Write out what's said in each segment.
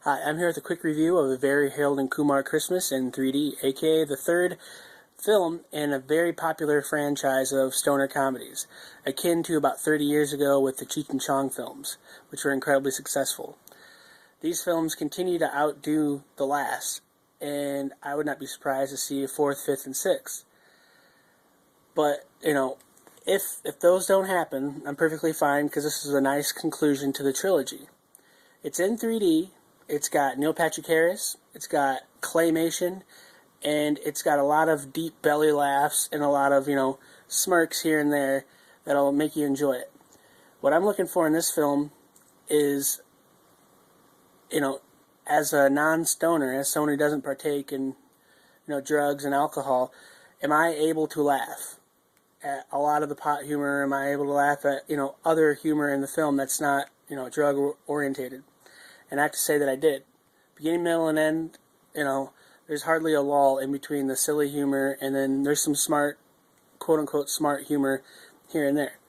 Hi, I'm here with a quick review of the very heralded Kumar Christmas in 3D, aka the third film in a very popular franchise of stoner comedies, akin to about 30 years ago with the Cheech and Chong films, which were incredibly successful. These films continue to outdo the last, and I would not be surprised to see a fourth, fifth, and sixth. But, if those don't happen, I'm perfectly fine because this is a nice conclusion to the trilogy. It's in 3D. It's got Neil Patrick Harris, it's got claymation, and it's got a lot of deep belly laughs and a lot of, smirks here and there that'll make you enjoy it. What I'm looking for in this film is, as a non-stoner, as someone who doesn't partake in, drugs and alcohol, am I able to laugh at a lot of the pot humor? Am I able to laugh at, other humor in the film that's not, drug-orientated? And I have to say that I did. Beginning, middle, and end, there's hardly a lull in between the silly humor, and then there's some smart, quote-unquote, smart humor here and there.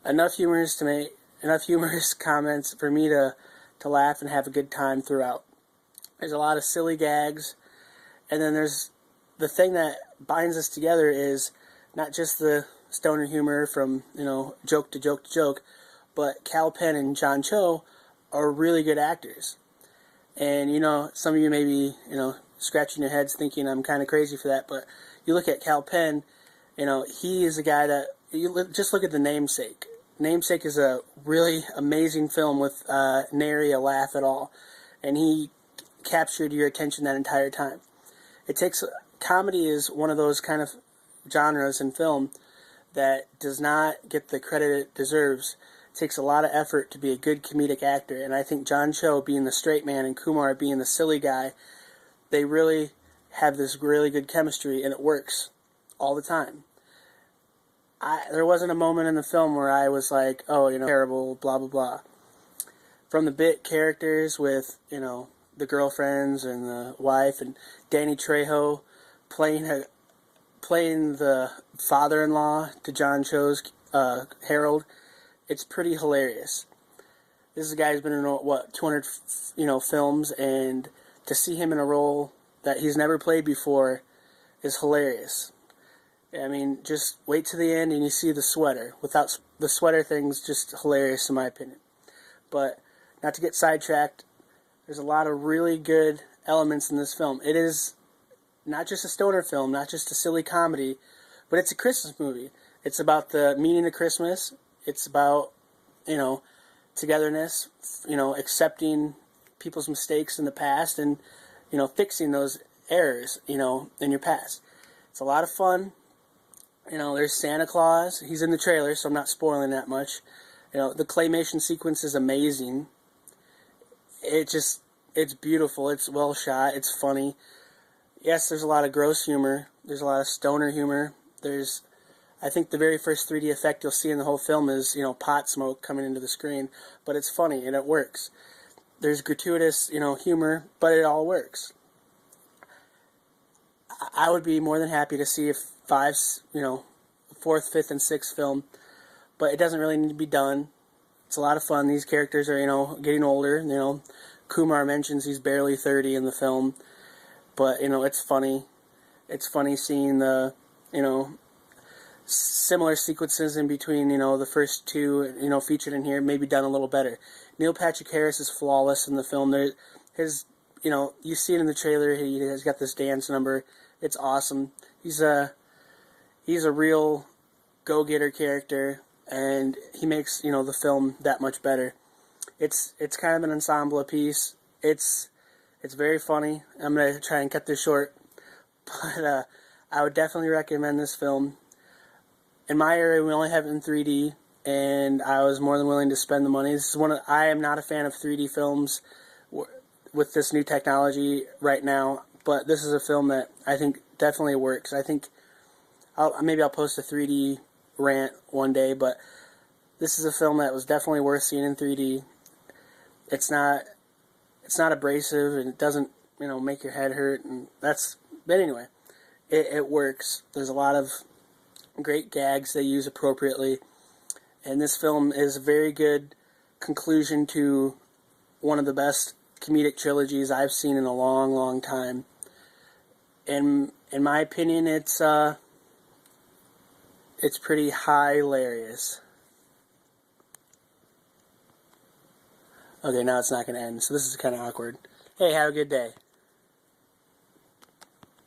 Enough humorous comments for me to laugh and have a good time throughout. There's a lot of silly gags, and then there's the thing that binds us together is not just the stoner humor from, joke to joke to joke, but Kal Penn and John Cho are really good actors. And, some of you may be, scratching your heads thinking I'm kind of crazy for that, but you look at Kal Penn, he is a guy that, just look at The Namesake. Namesake is a really amazing film with nary a laugh at all, and he captured your attention that entire time. Comedy is one of those kind of genres in film that does not get the credit it deserves. Takes a lot of effort to be a good comedic actor, and I think John Cho being the straight man and Kumar being the silly guy, they really have this really good chemistry, and it works all the time. There wasn't a moment in the film where I was like, oh, terrible, blah, blah, blah. From the bit characters with, the girlfriends and the wife, and Danny Trejo playing the father-in-law to John Cho's Harold. It's pretty hilarious. This is a guy who's been in, 200, films, and to see him in a role that he's never played before is hilarious. I mean, just wait to the end and you see the sweater. Without the sweater thing's just hilarious in my opinion. But, not to get sidetracked, there's a lot of really good elements in this film. It is not just a stoner film, not just a silly comedy, but it's a Christmas movie. It's about the meaning of Christmas. It's about, togetherness, accepting people's mistakes in the past and, fixing those errors, in your past. It's a lot of fun. There's Santa Claus. He's in the trailer, so I'm not spoiling that much. The claymation sequence is amazing. It's beautiful. It's well shot. It's funny. Yes, there's a lot of gross humor. There's a lot of stoner humor. I think the very first 3D effect you'll see in the whole film is, pot smoke coming into the screen, but it's funny and it works. There's gratuitous, humor, but it all works. I would be more than happy to see a fourth, fifth, and sixth film, but it doesn't really need to be done. It's a lot of fun. These characters are, getting older. Kumar mentions he's barely 30 in the film, but, it's funny. It's funny seeing the, similar sequences in between, the first two, featured in here, maybe done a little better. Neil Patrick Harris is flawless in the film. You see it in the trailer. He has got this dance number. It's awesome. He's a real go-getter character, and he makes, the film that much better. It's kind of an ensemble piece. It's very funny. I'm going to try and cut this short, but I would definitely recommend this film. In my area, we only have it in 3D, and I was more than willing to spend the money. I am not a fan of 3D films with this new technology right now, but this is a film that I think definitely works. I think maybe I'll post a 3D rant one day, but this is a film that was definitely worth seeing in 3D. It's not abrasive, and it doesn't make your head hurt, but anyway, it works. There's a lot of great gags they use appropriately, and this film is a very good conclusion to one of the best comedic trilogies I've seen in a long, long time. In my opinion, it's pretty hilarious. Okay, now it's not going to end, so this is kind of awkward. Hey, have a good day.